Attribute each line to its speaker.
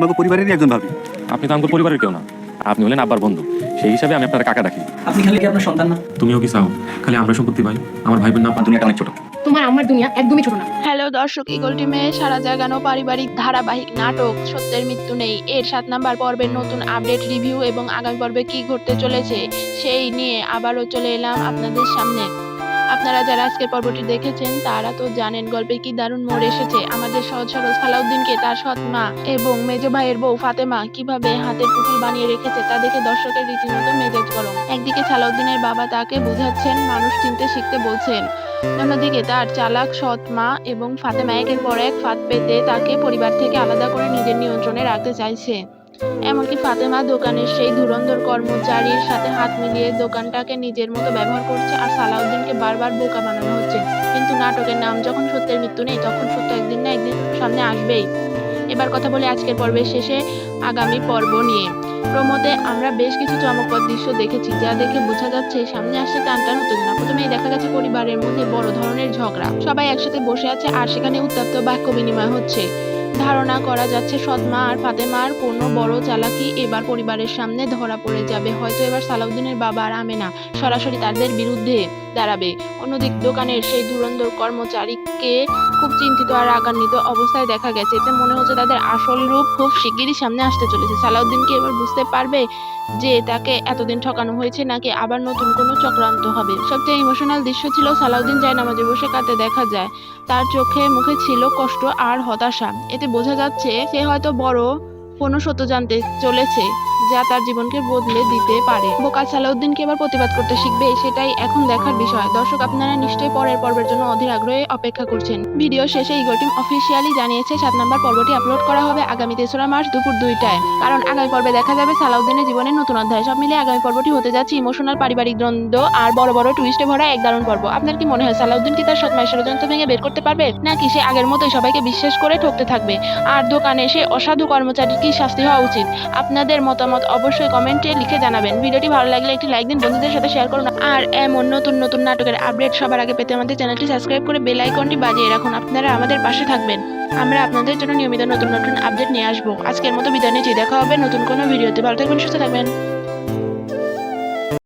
Speaker 1: আমাকে পরিবারেরই একজন ভাবি।
Speaker 2: আপনি তো আমার পরিবারের কেউ না, আপনি হলেন আব্বার বন্ধু। সেই হিসাবে আমি আপনার কাকা ডাকি।
Speaker 3: আপনি খালি কি আপনার সন্তান না?
Speaker 2: তুমিও কি চাও খালি আমরা সম্পত্তি পাই? আমার ভাই বোন না, দুনিয়াটা অনেক ছোট।
Speaker 4: তোমার আমার দুনিয়া একদমই ছোট না।
Speaker 5: হ্যালো দর্শক, ইগল টিমে সারা জাগানো পারিবারিক ধারাবাহিক নাটক সত্যের মৃত্যু নেই এর 7 নাম্বার পর্বের নতুন আপডেট রিভিউ এবং আগামী পর্বে কি ঘটতে চলেছে সেই নিয়ে আবারও চলে এলাম আপনাদের সামনে। আপনারা যারা আজকের পর্বটি দেখেছেন তারা তো জানেন গল্পে কি দারুণ মোড় এসেছে। আমাদের সহজ সরল সালাউদ্দিনকে তার সৎ মা এবং মেজ ভাইয়ের বউ ফাতেমা কিভাবে হাতের পুতুল বানিয়ে রেখেছে তা দেখে দর্শকের রীতিমতো মেজাজ গরম। একদিকে সালাউদ্দিনের বাবা তাকে বোঝাচ্ছেন, মানুষ চিনতে শিখতে বলছেন, অন্যদিকে তার চালাক সৎ মা এবং ফাতেমা একের পর এক ফাঁদ পেতে তাকে পরিবার থেকে আলাদা করে নিজের নিয়ন্ত্রণে রাখতে চাইছে। এমনকি ফাতেমা দোকানের সেই ধুরন্ধর কর্মচারীর সাথে হাত মিলিয়ে দোকানটাকে নিজের মতো ব্যবহার করছে, আর সালাউদ্দিনকে বারবার বোকা বানানো হচ্ছে। কিন্তু নাটকের নাম যখন সত্যের মৃত্যু নেই, তখন সত্য একদিন না একদিন সামনে আসবেই। এবার কথা বলি আজকের পর্বের শেষে আগামী পর্ব নিয়ে। প্রমোতে আমরা বেশ কিছু চমকপ্রদ দৃশ্য দেখেছি, যা দেখে বোঝা যাচ্ছে সামনে আসছে টানটান উত্তেজনা। প্রথমেই দেখা গেছে পরিবারের মধ্যে বড় ধরনের ঝগড়া, সবাই একসাথে বসে আছে আর সেখানে উত্তপ্ত বাক্য বিনিময় হচ্ছে। ধারণা করা যাচ্ছে সৎমা আর ফাতেমার কোনো বড় চালাকি এবার পরিবারের সামনে ধরা পড়ে যাবে। হয়তো এবার সালাউদ্দিনের বাবা আর আমেনা সরাসরি তাদের বিরুদ্ধে দাঁড়াবে। অন্যদিক দোকানের সেই ধুরন্ধর কর্মচারীকে খুব চিন্তিত আর রাগান্বিত অবস্থায় দেখা গেছে। এতে মনে হচ্ছে তাদের আসল রূপ খুব শিগগিরই সামনে আসতে চলেছে। সালাউদ্দিন কি এবার বুঝতে পারবে যে তাকে এতদিন ঠকানো হয়েছে, নাকি আবার নতুন কোনো চক্রান্ত হবে? সবচেয়ে ইমোশনাল দৃশ্য ছিল সালাউদ্দিন জায়নামাজে বসে কাঁদতে দেখা যায়। তার চোখে মুখে ছিল কষ্ট আর হতাশা। এতে বোঝা যাচ্ছে সে হয়তো বড় কোনো সত্য জানতে চলেছে, যা তার জীবনকে বদলে দিতে পারে। বোকা সালাউদ্দিনকে এবার প্রতিবাদ করতে শিখবে, সেটাই এখন দেখার বিষয়। দর্শক, আপনারা নিশ্চয়ই পরের পর্বের জন্য অধীর আগ্রহে অপেক্ষা করছেন। ভিডিও শেষে ইগল টিম অফিসিয়ালি জানিয়েছে 7 নাম্বার পর্বটি আপলোড করা হবে আগামী 3রা মার্চ দুপুর 2টায়। কারণ আগামী পর্বে দেখা যাবে সালাউদ্দিনের জীবনের নতুন অধ্যায়। সব মিলিয়ে আগামী পর্বটি হতে যাচ্ছে ইমোশনাল পারিবারিক দ্বন্দ্ব আর বড় বড় টুইস্টে ভরা এক দারুণ পর্ব। আপনার কি মনে হয় সালাউদ্দিন কি তার সৎমায়ের ষড়যন্ত্র ভেঙে বের করতে পারবে, নাকি সে আগের মতোই সবাইকে বিশ্বাস করে ঠকতে থাকবে? আর দোকানে সে অসাধু কর্মচারীর কি শাস্তি হওয়া উচিত? আপনাদের মতামত অবশ্যই কমেন্টে লিখে জানাবেন। ভিডিওটি ভালো লাগলে একটি লাইক দিন, বন্ধুদের সাথে শেয়ার করুন। আর এমন নতুন নতুন নাটকের আপডেট সবার আগে পেতে আমাদের চ্যানেলটি সাবস্ক্রাইব করে বেল আইকনটি বাজিয়ে রাখুন। আপনারা আমাদের পাশে থাকবেন, আমরা আপনাদের জন্য নিয়মিত নতুন নতুন আপডেট নিয়ে আসবো। আজকের মতো বিদায় নিচ্ছি, দেখা হবে নতুন কোনো ভিডিওতে। ভালো থাকবেন, সুস্থ থাকবেন।